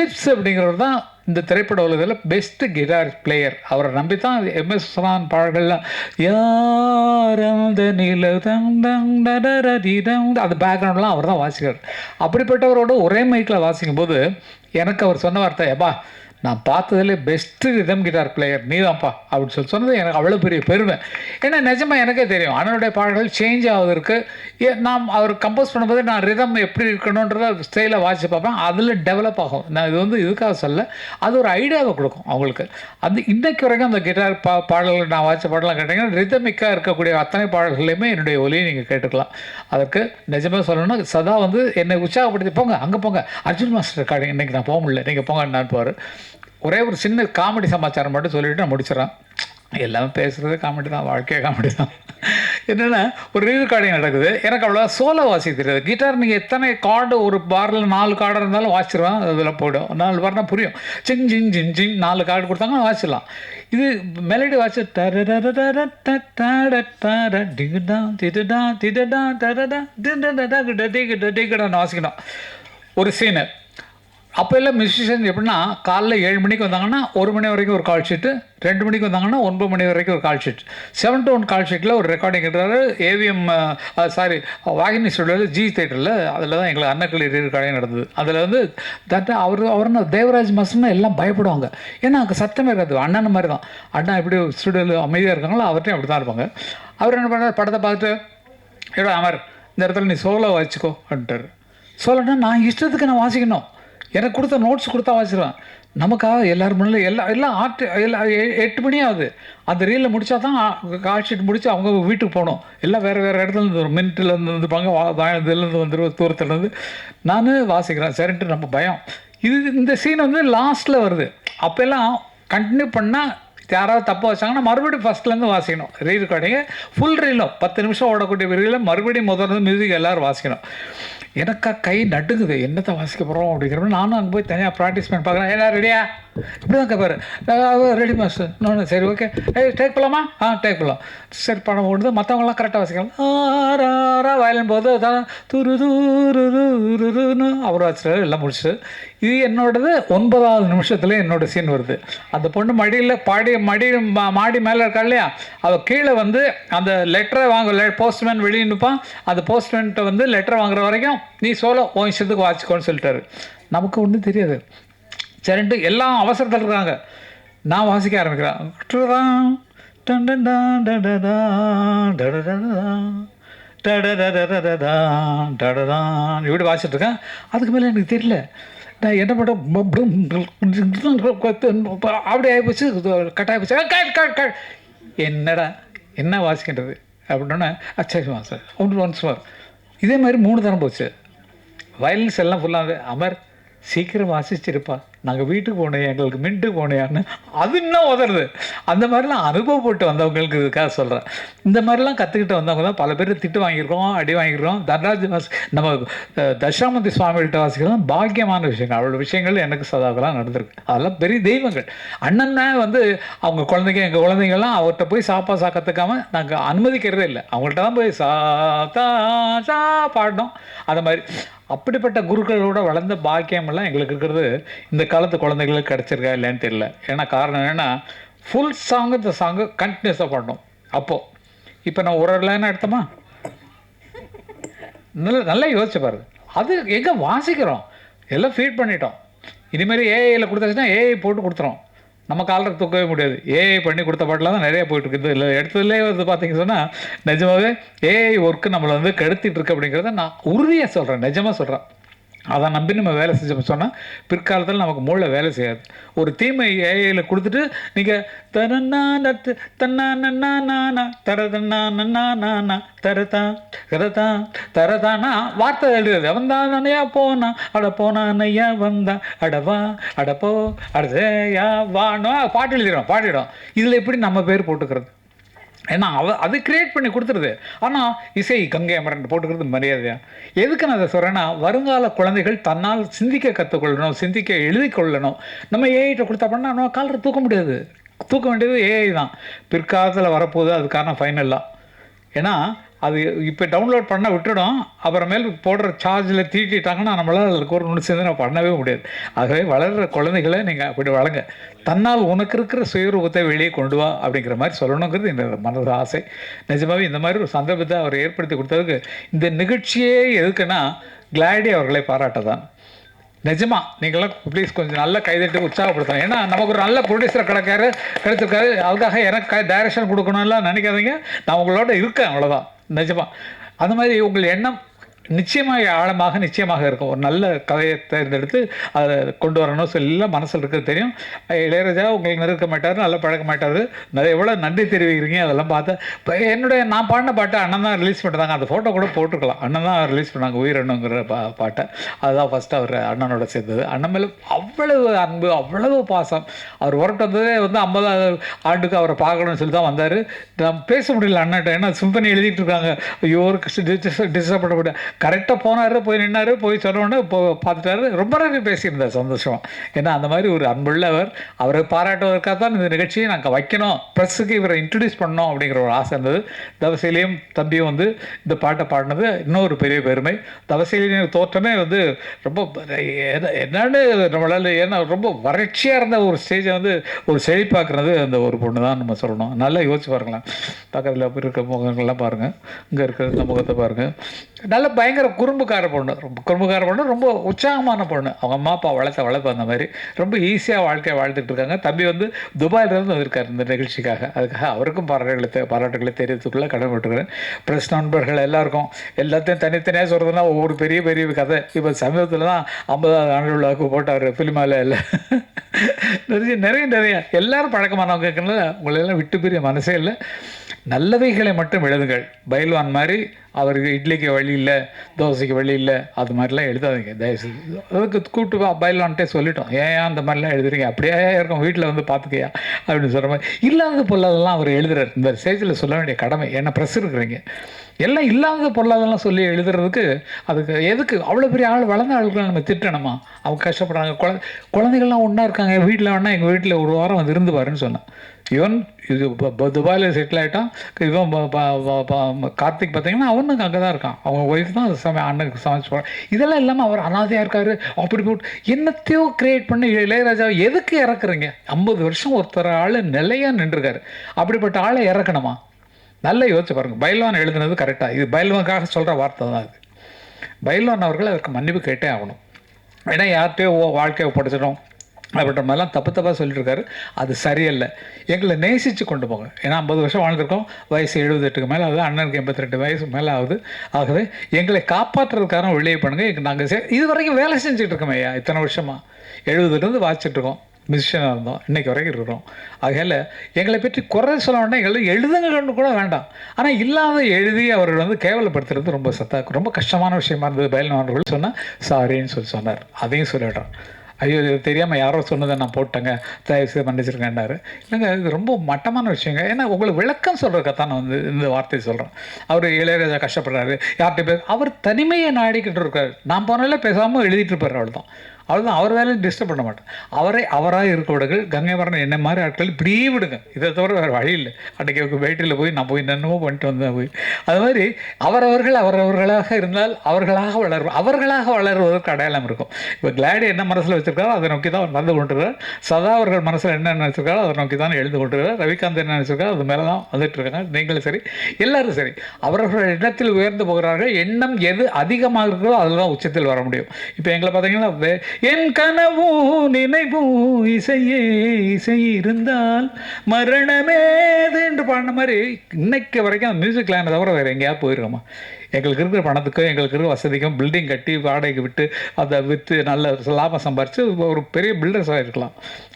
Philips அப்படிங்கிறவர் தான் இந்த திரைப்பட உலகத்தில் பெஸ்ட்டு கிட்டார் பிளேயர். அவரை நம்பி தான் எம்எஸ் விஸ்வநாதன் பாடல்கள்லாம் யார் அந்த நிலதங் அந்த பேக்ரவுண்ட்லாம் அவர் தான் வாசிக்கிறார். அப்படிப்பட்டவரோட ஒரே மைக்கில் வாசிக்கும் போது எனக்கு அவர் சொன்ன வார்த்தை, எப்பா நான் பார்த்ததுலேயே பெஸ்ட்டு ரிதம் கிட்டார் பிளேயர் நீ தான்ப்பா அப்படின்னு சொன்னது எனக்கு அவ்வளோ பெரிய பெருமை. ஏன்னா நிஜமாக எனக்கே தெரியும் அண்ணனுடைய பாடல்கள் சேஞ்ச் ஆகுதுருக்கு. நான் அவர் கம்போஸ் பண்ணும்போது நான் ரிதம் எப்படி இருக்கணுன்றத ஸ்டைலை வாசித்து பார்ப்பேன். அதில் டெவலப் ஆகும். நான் இது வந்து இதுக்காக சொல்ல, அது ஒரு ஐடியாவை கொடுக்கும் அவங்களுக்கு. அந்த இன்றைக்கு வரைக்கும் அந்த கிட்டார் பாடல்கள் நான் வாசித்த பாடலாம் கேட்டிங்கன்னா ரிதமிக்காக இருக்கக்கூடிய அத்தனை பாடல்களையுமே என்னுடைய ஒலியை நீங்கள் கேட்டுக்கலாம். அதற்கு நிஜமாக சொல்லணும்னா சதா வந்து என்னை உற்சாகப்படுத்தி போங்க அங்கே போங்க அர்ஜுன் மாஸ்டர் ரெக்கார்டிங் இன்றைக்கி நான் போக முடியல நீங்கள் போங்க என்னான்பார். ஒரே ஒரு சின்ன காமெடி சமாச்சாரம் மட்டும் சொல்லிவிட்டு நான் முடிச்சிடறேன். எல்லாமே பேசுகிறது காமெடி தான், வாழ்க்கையே காமெடி தான். என்னென்னா ஒரு ரீரெக்கார்டிங் நடக்குது. எனக்கு அவ்வளோ சோலோ வாசிக்க தெரியாது. கிட்டார் நீங்கள் எத்தனை கார்டு ஒரு பாரில் 4 கார்டு இருந்தாலும் வாசிச்சிருவேன். அதில் போய்டும் 4 பாருனா புரியும். சிங் ஜிங் ஜிங் ஜிங் 4 கார்டு கொடுத்தாங்கன்னா வாசிடலாம். இது மெலடி வாசி வாசிக்கணும். ஒரு சீனு அப்போ எல்லாம் மியூசிஷியன் எப்படின்னா காலைல 7 மணிக்கு வந்தாங்கன்னா 1 மணி வரைக்கும் ஒரு கால் ஷீட்டு, 2 மணிக்கு வந்தாங்கன்னா 9 மணி வரைக்கும் ஒரு கால் ஷீட், 7 to 1 கால் ஷீட்டில் ஒரு ரெக்கார்டிங் எடுத்தாரு. ஏவிஎம் வாகினி ஸ்டுடியோவில் ஜி தேட்டரில். அதில் தான் எங்களுக்கு அன்னக்கிளி ரெக்கார்டிங் நடந்தது. அதில் வந்து அவர்னா தேவராஜ் மாஸ்டர்னா எல்லாம் பயப்படுவாங்க. ஏன்னா அங்கே சத்தமே இருக்காது. அண்ணன் மாதிரி தான். அண்ணா எப்படி ஸ்டுடியோவில் அமைதியாக இருக்காங்களோ அவர்கிட்டையும் அப்படி தான் இருப்பாங்க. அவர் என்ன பண்ணார், படத்தை பார்த்துட்டு ஏடா அமர் இந்த இடத்துல நீ சோலோ வாசிக்கோ அப்படின்ட்டார். சோலோன்னா நான் இஷ்டத்துக்கு நான் வாசிக்கணும். எனக்கு கொடுத்த நோட்ஸ் கொடுத்தா வாசிடுவேன். நமக்காக எல்லோரும் முன்னில் எல்லாம் ஆர்ட் எல்லாம் 8 மணி ஆகுது. அந்த ரீலில் முடித்தா தான் கால் ஷீட் முடித்து அவங்க வீட்டுக்கு போகணும். எல்லாம் வேறு இடத்துலேருந்து வரும். மின்ட்டிலேருந்து வந்துருப்பாங்க, இதுலேருந்து வந்துடும், தூரத்துலேருந்து. நான் வாசிக்கிறேன் சரின்ட்டு நம்ம பயம். இந்த சீன் வந்து லாஸ்ட்டில் வருது. அப்போல்லாம் கண்டினியூ பண்ணால் யாராவது தப்பு வச்சாங்கன்னா மறுபடியும் ஃபஸ்ட்லேருந்து வாசிக்கணும். ரெக்கார்டிங்கு ஃபுல் ரீலும் 10 நிமிஷம் ஓடக்கூடிய ரீலில் மறுபடியும் முதல்ல மியூசிக் எல்லோரும் வாசிக்கணும். எனக்கா கை நடுங்குது. என்னத்தை வாசிக்க போகிறோம் அப்படிங்கிறப்ப நானும் அங்கே போய் தனியாக ப்ராக்டிஸ் பண்ணி பார்க்குறேன். எல்லாம் ரெடியா இப்படி தான் கேட்பாரு. ரெடி மாஸ்டர் நான் சரி ஓகே டேக் போகலாமா? டேக் போகலாம். சரி படம் ஓடுது. மற்றவங்களாம் கரெக்டாக வாசிக்கலாம். வயலின் போது அதான் துரு தூருன்னு அவர் வச்சுரு எல்லாம் முடிச்சுட்டு. இது என்னோடது 9வது நிமிஷத்துல என்னோட சீன் வருது. அந்த பொண்ணு மடியில் மாடி மேலே இருக்கா இல்லையா, அவள் கீழே வந்து அந்த லெட்டரை வாங்க போஸ்ட்மேன் வெளியே நிற்பான். அந்த போஸ்ட்மேன்கிட்ட வந்து லெட்டர் வாங்குற வரைக்கும் நீ சோலோ உன் இஷ்டத்துக்கு வாசிக்கோன்னு சொல்லிட்டாரு. நமக்கு ஒன்றும் தெரியாது. சரின்ட்டு எல்லாம் அவசரத்தில் இருக்காங்க. நான் வாசிக்க ஆரம்பிக்கிறேன். இப்படி வாசிட்டு இருக்கேன். அதுக்கு மேலே எனக்கு தெரியல நான் என்ன பண்ண அப்படி ஆகிப்போச்சு. கட்டாயிப்போச்சு. என்னடா என்ன வாசிக்கின்றது அப்படின்னா சரி சார் ஒன்ஸ் மார். இதே மாதிரி 3 தரம் போச்சு. வயலன்ஸ் எல்லாம் ஃபுல்லாக அமர் சீக்கிரம் வாசிச்சிருப்பா, நாங்கள் வீட்டுக்கு போனோம், எங்களுக்கு மின்ட்டுக்கு போனையான்னு அது இன்னும் உதறது. அந்த மாதிரிலாம் அனுபவப்பட்டு வந்தவங்களுக்கு இதுக்காக சொல்கிறேன். இந்த மாதிரிலாம் கற்றுக்கிட்டு வந்தவங்க தான் பல பேர் திட்டு வாங்கியிருக்கோம், அடி வாங்கியிருக்கோம். தர்ராஜ் நம்ம தட்சிணாமூர்த்தி சுவாமிகிட்ட வாசிக்கிறோம். பாக்கியமான விஷயங்கள். அவ்வளோ விஷயங்கள் எனக்கு சதாவெல்லாம் நடந்திருக்கு. அதெல்லாம் பெரிய தெய்வங்கள். அண்ணன்னா வந்து அவங்க குழந்தைங்க எங்கள் குழந்தைங்கள்லாம் அவர்கிட்ட போய் சாப்பா கற்றுக்காமல் நாங்கள் அனுமதிக்கிறதே இல்லை. அவங்கள்ட்ட தான் போய் சா பாடணும். அந்த மாதிரி அப்படிப்பட்ட குருக்களோட வளர்ந்த பாக்கியமெல்லாம் எங்களுக்கு இருக்கிறது இந்த காலத்து குழந்தைகளுக்கு கிடச்சிருக்கா இல்லைன்னு தெரியல. ஏன்னா காரணம் என்னென்னா ஃபுல் சாங்கு இந்த சாங்கு கண்டினியூஸாக பாடணும். அப்போது இப்போ நான் ஒரு லைனாக எடுத்தோமா நல்லா யோசிச்சு பாருங்க. அது எங்கே வாசிக்கிறோம், எல்லாம் ஃபீட் பண்ணிட்டோம். இனிமேல் ஏஐயில் கொடுத்தாச்சுன்னா ஏஐ போட்டு கொடுத்துரும். நம்ம காலரை தூக்கவே முடியாது. ஏஐ பண்ணி கொடுத்த பாட்டில் தான் நிறைய போயிட்டுருக்குது. இல்லை எடுத்ததுலேயே வந்து பார்த்தீங்க சொன்னால் நிஜமாகவே ஏஐ ஒர்க்கு நம்மளை வந்து கெடுத்திட்டுருக்கு அப்படிங்கிறத நான் உறுதியாக சொல்கிறேன், நிஜமாக சொல்கிறேன். அதை நம்பி நம்ம வேலை செஞ்சோம் சொன்னால் பிற்காலத்தில் நமக்கு மூளை வேலை செய்யாது. ஒரு தீமை ஏஐயில் கொடுத்துட்டு நீங்கள் தரதானா வார்த்தை எழுதுறது. அவன் தான் நனையா போனா அட போனானையா வந்தா அடவா அடப்போ அடயா வானோ பாட்டு எழுதிடும் பாடிடும். இதில் எப்படி நம்ம பேர் போட்டுக்கிறது? ஏன்னா அது கிரியேட் பண்ணி கொடுத்துருது. ஆனால் இசை கங்கை அமரன் போட்டுக்கிறது மரியாதையா? எதுக்கு நான் அதை சொல்கிறேன்னா வருங்கால குழந்தைகள் தன்னால் சிந்திக்க கற்றுக்கொள்ளணும், சிந்திக்க எழுதி கொள்ளணும். நம்ம ஏஐட்ட கொடுத்தா பண்ணால் நம்ம காலரை தூக்க முடியாது. தூக்க வேண்டியது ஏஐ தான். பிற்காலத்தில் வரப்போகுது. அதுக்கான ஃபைனலாக ஏன்னா அது இப்போ டவுன்லோட் பண்ண விட்டுடும், அப்புறமேல் போடுற சார்ஜில் தீட்டிட்டாங்கன்னா நம்மளால் அதுக்கு ஒரு நுணுச்சது நான் பண்ணவே முடியாது. ஆகவே வளர்கிற குழந்தைகளை நீங்கள் அப்படி வளங்க. தன்னால் உனக்கு இருக்கிற சுயரூபத்தை வெளியே கொண்டு வா அப்படிங்கிற மாதிரி சொல்லணுங்கிறது என்னோட மனது ஆசை. நிஜமாகவே இந்த மாதிரி ஒரு சந்தர்ப்பத்தை அவர் ஏற்படுத்தி கொடுத்ததுக்கு இந்த நிகழ்ச்சியே எதுக்குன்னா கிளாடி அவர்களை பாராட்ட தான். நிஜமா நீங்களாம் ப்ளீஸ் கொஞ்சம் நல்ல கைதட்டி உற்சாகப்படுத்தணும். ஏன்னா நமக்கு ஒரு நல்ல ப்ரொடியூசரை கிடைச்சிருக்காரு, அதுக்காக எனக்கு டைரக்ஷன் கொடுக்கணும்லாம் நினைக்காதீங்க. நான் உங்களோட இருக்கேன், அவ்வளோதான். நிஜமா அந்த மாதிரி உங்கள் எண்ணம் நிச்சயமாக ஆழமாக நிச்சயமாக இருக்கும். ஒரு நல்ல கதையை தேர்ந்தெடுத்து அதை கொண்டு வரணும் சொல்லி மனசில் இருக்கிறது தெரியும். இளையராஜா உங்களுக்கு நெருக்க மாட்டார், நல்லா பழக்க மாட்டார். எவ்வளோ நன்றி தெரிவிக்கிறீங்க அதெல்லாம் பார்த்து. இப்போ நான் பாடின பாட்டை அண்ணன் தான் ரிலீஸ் பண்ணுறாங்க. அந்த ஃபோட்டோ கூட போட்டுருக்கலாம். அண்ணன் தான் ரிலீஸ் பண்ணாங்க உயிரணுங்கிற பாட்டை. அதுதான் ஃபஸ்ட்டு அவர் அண்ணனோட சேர்ந்தது. அண்ணன் மேலே அவ்வளவு அன்பு, அவ்வளவு பாசம். அவர் உரட்டு வந்ததே 50ஆவது ஆண்டுக்கு அவரை பார்க்கணும்னு சொல்லி தான் வந்தார். நான் பேச முடியல அண்ணன்ட்ட, ஏன்னா சிம்பனி எழுதிட்டு இருக்காங்க. ஐயோ டிஸ்டர்ப் பண்ண கரெக்டாக போனார், போய் நின்னார், போய் சொன்னோடனே பார்த்துட்டாரு. ரொம்ப நேரம் பேசியிருந்தார் சந்தோஷமாக. ஏன்னா அந்த மாதிரி ஒரு அன்புள்ளவர். அவரை பாராட்டுவதற்காக தான் இந்த நிகழ்ச்சியை நாங்கள் வைக்கணும், ப்ரெஸ்ஸுக்கு இவரை இன்ட்ரடியூஸ் பண்ணோம் அப்படிங்கிற ஒரு ஆசை இருந்தது. தவசீலியும் தம்பியும் இந்த பாட்டை பாடினது இன்னொரு பெரிய பெருமை. தவசீலியின் தோற்றமே ரொம்ப என்னன்னு நம்மளால், ஏன்னா ரொம்ப வறட்சியாக இருந்த ஒரு ஸ்டேஜை ஒரு செழிப்பாக்குறது அந்த ஒரு பொண்ணு தான் நம்ம சொல்லணும். நல்லா யோசிச்சு பாருங்களேன். பக்கத்தில் இருக்க முகங்கள்லாம் பாருங்கள், இங்கே இருக்கிற இந்த முகத்தை பாருங்கள். நல்ல பயங்கர குறும்புக்கார பொண்ணு, ரொம்ப உற்சாகமான பொண்ணு. அவங்க அம்மா அப்பா வளர்ப்பு அந்த மாதிரி ரொம்ப ஈஸியாக வாழ்க்கையை வாழ்ந்துட்டு இருக்காங்க. தம்பி துபாயிலிருந்து வந்திருக்கார் இந்த நிகழ்ச்சிக்காக. அதுக்காக அவருக்கும் பாராட்டுகளை தெரிவித்துக்குள்ளே கடமைப்பட்டுக்கிறேன். ப்ரெஸ் நண்பர்கள் எல்லாத்தையும் தனித்தனியாக சொல்கிறதுனா ஒவ்வொரு பெரிய கதை. இப்போ சமீபத்தில் தான் 50ஆவது ஆண்டு விழாவுக்கு போட்டார் ஃபிலிமாவில். இல்லை நிறைய எல்லாரும் பழக்கமானவங்க இருக்கிறதுனால உங்களெல்லாம் விட்டு பெரிய மனசே இல்லை. நல்லவைகளை மட்டும் எழுதுங்கள். பைல்வான் மாதிரி அவருக்கு இட்லிக்கு வழி இல்லை, தோசைக்கு வழி இல்லை, அது மாதிரிலாம் எழுதாதீங்க தயவுசெய்து. அதுக்கு கூப்பிட்டு பைல்வான்ட்டே சொல்லிட்டோம், ஏன் அந்த மாதிரிலாம் எழுதுறீங்க, அப்படியே இருக்கும் வீட்டில் பார்த்துக்கையா அப்படின்னு சொல்கிற மாதிரி. இல்லாத பொருளாதெல்லாம் அவர் எழுதுறாரு. இந்த ஸ்டேஜில் சொல்ல வேண்டிய கடமை, ஏன்னா ப்ரெஸ் இருக்கிறீங்க. எல்லாம் இல்லாத பொருளாதெல்லாம் சொல்லி எழுதுறதுக்கு அதுக்கு எதுக்கு அவ்வளோ பெரிய ஆள், வளர்ந்த ஆளுகளை நம்ம திட்டணுமா? அவங்க கஷ்டப்படுறாங்க. குழந்தைகள்லாம் ஒன்றா இருக்காங்க வீட்டில். வேணால் எங்கள் வீட்டில் ஒரு வாரம் இருந்து பாருன்னு சொன்னேன். ஈவன் இது துபாயில் செட்டில் ஆகிட்டான். இவன் கார்த்திக் பார்த்தீங்கன்னா அவனுக்கு அங்கே தான் இருக்கான். அவங்க ஒய்ஃப் தான் அண்ணனுக்கு சமைச்சு போகிறான். இதெல்லாம் இல்லாமல் அவர் அனாதையாக இருக்கார். அப்படி போட்டு என்னத்தையோ கிரியேட் பண்ணி இளையராஜாவை எதுக்கு இறக்குறீங்க? 50 வருஷம் ஒருத்தர் ஆள் நிலையாக நின்றுருக்காரு. அப்படிப்பட்ட ஆளை இறக்கணுமா? நல்லா யோசிச்சு பாருங்கள். பைல்வான் எழுதுனது கரெக்டாக, இது பைல்வானுக்காக சொல்கிற வார்த்தை தான் இது. பைல்வான் அவர்கள் அதற்கு மன்னிப்பு கேட்டே ஆகணும். ஏன்னா யார்கிட்டையோ வாழ்க்கையை படிச்சிடும் அப்படின்ற மாதிரிலாம் தப்பாக சொல்லியிருக்காரு. அது சரியில்லை. எங்களை நேசித்து கொண்டு போங்க. ஏன்னா 50 வருஷம் வாழ்ந்துருக்கோம். வயசு 78க்கு மேலே ஆகுது. அண்ணனுக்கு 82 வயசு மேலே ஆகுது. ஆகவே எங்களை காப்பாற்றுறதுக்கான வெளியே பண்ணுங்கள். நாங்கள் இது வரைக்கும் வேலை செஞ்சுட்டு இருக்கோம் ஐயா. இத்தனை வருஷமாக 70லேருந்து வாசிச்சுட்ருக்கோம். மியூசிஷியனாக இருந்தோம், இன்றைக்கி வரைக்கும் இருக்கிறோம். ஆகையால் எங்களை பற்றி குறை சொல்ல வேண்டாம், எங்களை எழுதுங்கன்னு கூட வேண்டாம். ஆனால் இல்லாத எழுதி அவர்கள் கேவலப்படுத்துறது ரொம்ப கஷ்டமான விஷயமா இருந்தது. பயில்வான்கள் சொன்னால் சாரின்னு சொன்னார். அதையும் சொல்லிடுறோம். ஐயோ இது தெரியாமல் யாரோ சொன்னதை நான் போட்டேங்க, தயவுசெய்து மன்னிச்சிருக்கேன்னாரு. இல்லைங்க, இது ரொம்ப மட்டமான விஷயங்க. ஏன்னா உங்களுக்கு விளக்கம் சொல்கிறதுக்காக நான் இந்த வார்த்தையை சொல்கிறேன். அவர் இளையராஜா கஷ்டப்படுறாரு, யார்கிட்ட அவர் தனிமையை நாடிக்கிட்டு இருக்காரு. நான் போனாலே பேசாமல் எழுதிட்டு இருப்பார். அவ்வளோதான். அவர் வேலையை டிஸ்டர்ப் பண்ண மாட்டேன். அவராக இருக்க விடுங்கள். கங்கைவரன் என்ன மாதிரி ஆட்கள் இப்படியே விடுங்க. இதை தவிர வேறு வழி இல்லை. அன்றைக்கி வெயிட்டில் போய் நான் என்னென்னமோ பண்ணிட்டு வந்தேன் போய். அது மாதிரி அவரவர்களாக இருந்தால் அவர்களாக வளருவதற்கு அடையாளம் இருக்கும். இப்போ கிளாடி என்ன மனசில் வச்சுருக்காரோ அதை நோக்கி தான் நடந்து கொண்டிருக்கார். சதா அவர்கள் மனசில் என்ன நினச்சிருக்காரோ அதை நோக்கி தான் எழுந்து கொண்டிருக்கார். ரவிகாந்த் என்ன நினச்சிருக்காரோ அது மேலே தான் வந்துட்டுருக்காங்க. நீங்களும் சரி, எல்லோரும் சரி. அவர்கள் எண்ணத்தில் உயர்ந்து போகிறார்கள். எண்ணம் எது அதிகமாக இருக்கிறதோ அதில் தான் உச்சத்தில் வர முடியும். இப்போ எங்களை பார்த்தீங்கன்னா என் கனவும் நினைவும் இசை இருந்தால் மரணமேது என்று பாடின மாதிரி இன்னைக்கு வரைக்கும் அந்த மியூசிக் லைனை தவிர வேறு எங்கேயாவது போயிருக்கோமா? எங்களுக்கு இருக்கிற பணத்துக்கும் எங்களுக்கு இருக்கிற வசதிக்கும் பில்டிங் கட்டி வாடகைக்கு விட்டு அதை விற்று நல்ல லாபம் சம்பாரித்து ஒரு பெரிய பில்டர்ஸாக இருக்கலாம்.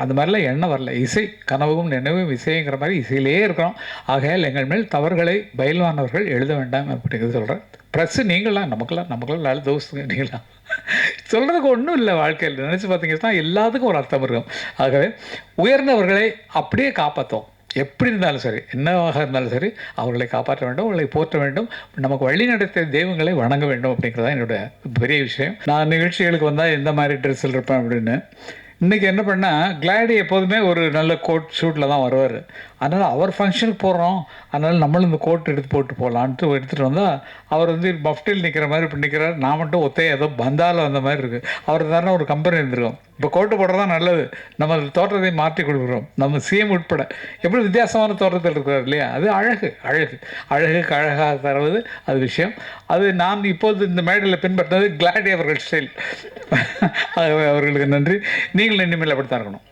அந்த மாதிரிலாம் எண்ணம் வரல. இசை கனவும் நினைவும் இசைங்கிற மாதிரி இசையிலே இருக்கிறோம். ஆகையால் எங்கள் மேல் தவறுகளை பயில்வானவர்கள் எழுத வேண்டாம் அப்படிங்கிறது சொல்கிறேன். ப்ரெஸ்ஸு நீங்களாம் நமக்கெல்லாம் நல்ல தோஸ்துங்க. நீங்களாம் சொல்கிறதுக்கு ஒன்றும் இல்லை. வாழ்க்கையில் நினச்சி பார்த்தீங்கன்னா எல்லாத்துக்கும் ஒரு அர்த்தம் இருக்கும். ஆகவே உயர்ந்தவர்களை அப்படியே காப்பாற்றோம். எப்படி இருந்தாலும் சரி, என்னவாக இருந்தாலும் சரி, அவர்களை காப்பாற்ற வேண்டும், அவர்களை போற்ற வேண்டும், நமக்கு வழி நடத்திய தெய்வங்களை வணங்க வேண்டும் அப்படிங்கிறதான் என்னோட பெரிய விஷயம். நான் நிகழ்ச்சிகளுக்கு வந்தால் எந்த மாதிரி ட்ரெஸ்ஸில் இருப்பேன் அப்படின்னு இன்றைக்கி என்ன பண்ணால் கிளாடி எப்போதுமே ஒரு நல்ல கோட் ஷூட்டில் தான் வருவார். அதனால் அவர் ஃபங்க்ஷனுக்கு போகிறோம், அதனால் நம்மளும் இந்த கோட் எடுத்து போட்டு போகலான்ட்டு எடுத்துகிட்டு வந்தால் அவர் வந்து மஃப்டில் நிற்கிற மாதிரி இப்படி நிற்கிறார். நான் மட்டும் ஒத்தையே ஏதோ பந்தால் வந்த மாதிரி இருக்குது. அவர் தானே ஒரு கம்பெனி இருந்திருக்கோம். இப்போ கோட்டு போடுறது தான் நல்லது. நம்ம தோற்றத்தை மாற்றி கொடுக்குறோம். நம்ம சிஎம் உட்பட எப்படி வித்தியாசமான தோற்றத்தில் இருக்கிறார் இல்லையா? அது அழகு அழகு அழகுக்கு அழகாக தருவது அது விஷயம். அது நான் இப்போது இந்த மேடையில் பின்பற்றினது கிளாடி அவர்கள் ஸ்டைல். அவர்களுக்கு நன்றி. நீங்கள் இனிமேல் அப்படித்தான் இருக்கணும்.